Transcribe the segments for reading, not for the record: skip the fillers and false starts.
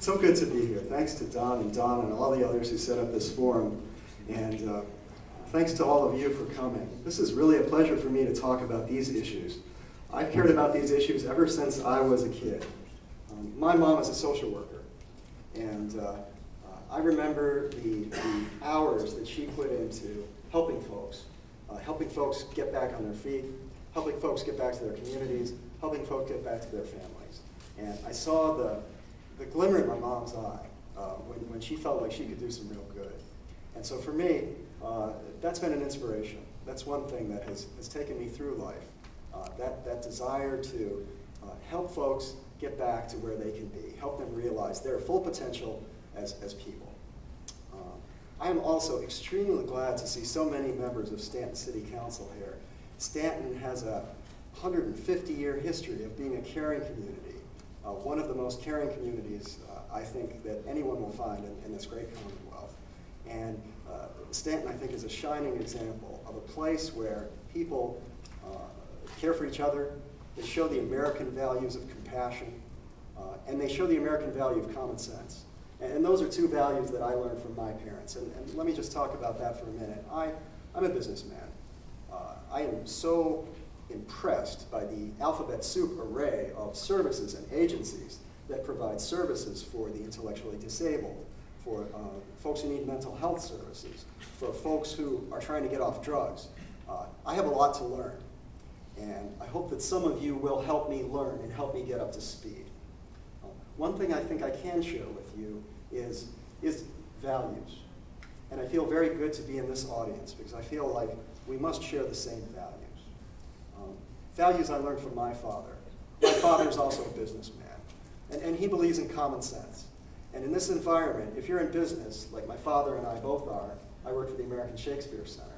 So good to be here. Thanks to Don and all the others who set up this forum. And thanks to all of you for coming. This is really a pleasure for me to talk about these issues. I've cared about these issues ever since I was a kid. My mom is a social worker, and I remember the hours that she put into helping folks get back on their feet, helping folks get back to their communities, helping folks get back to their families. And I saw the glimmer in my mom's eye when she felt like she could do some real good. And so for me, that's been an inspiration. That's one thing that has taken me through life, that desire to help folks get back to where they can be, help them realize their full potential as people. I am also extremely glad to see so many members of Stanton City Council here. Stanton has a 150-year history of being a caring community, one of the most caring communities I think that anyone will find in this great Commonwealth. And Stanton, I think, is a shining example of a place where people care for each other, they show the American values of compassion, and they show the American value of common sense. And those are two values that I learned from my parents. And let me just talk about that for a minute. I'm a businessman. I am so impressed by the alphabet soup array of services and agencies that provide services for the intellectually disabled, for folks who need mental health services, for folks who are trying to get off drugs. I have a lot to learn, and I hope that some of you will help me learn and help me get up to speed. One thing I think I can share with you is values. And I feel very good to be in this audience because I feel like we must share the same values. Values I learned from my father. My father is also a businessman, and he believes in common sense. And in this environment, if you're in business, like my father and I both are, I work for the American Shakespeare Center,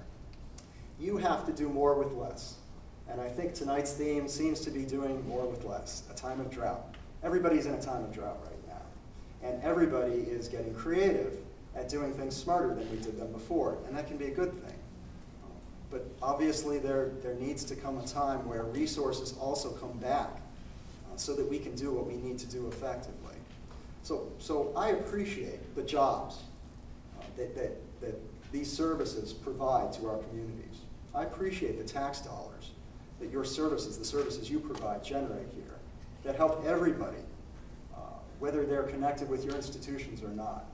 you have to do more with less. And I think tonight's theme seems to be doing more with less, a time of drought. Everybody's in a time of drought right now. And everybody is getting creative at doing things smarter than we did them before, and that can be a good thing. But obviously there needs to come a time where resources also come back so that we can do what we need to do effectively. So I appreciate the jobs that these services provide to our communities. I appreciate the tax dollars that your services, the services you provide, generate here, that help everybody, whether they're connected with your institutions or not.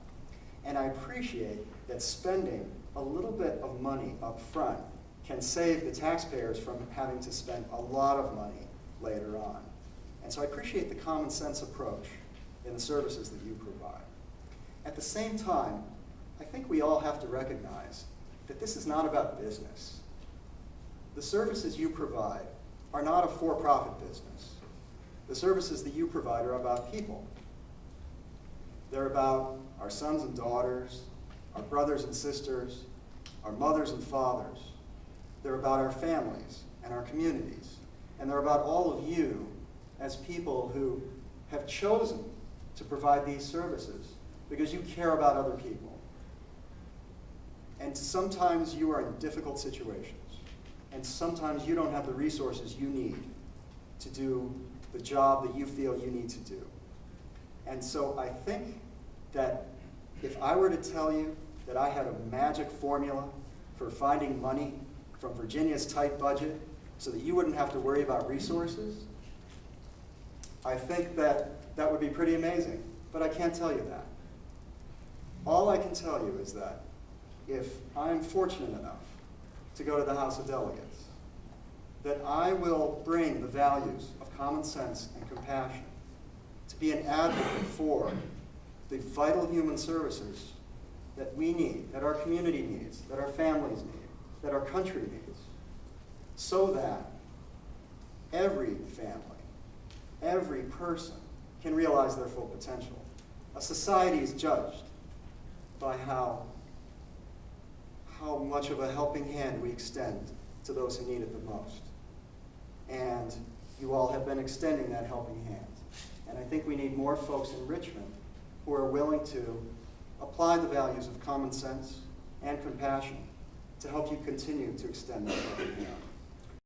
And I appreciate that spending a little bit of money up front can save the taxpayers from having to spend a lot of money later on. And so I appreciate the common sense approach in the services that you provide. At the same time, I think we all have to recognize that this is not about business. The services you provide are not a for-profit business. The services that you provide are about people. They're about our sons and daughters, our brothers and sisters, our mothers and fathers. They're about our families and our communities. And they're about all of you as people who have chosen to provide these services because you care about other people. And sometimes you are in difficult situations. And sometimes you don't have the resources you need to do the job that you feel you need to do. And so I think that if I were to tell you that I had a magic formula for finding money from Virginia's tight budget so that you wouldn't have to worry about resources, I think that would be pretty amazing, but I can't tell you that. All I can tell you is that if I'm fortunate enough to go to the House of Delegates, that I will bring the values of common sense and compassion to be an advocate for the vital human services that we need, that our community needs, that our families need, that our country needs, so that every family, every person can realize their full potential. A society is judged by how much of a helping hand we extend to those who need it the most. And you all have been extending that helping hand. And I think we need more folks in Richmond who are willing to apply the values of common sense and compassion to help you continue to extend that helping hand.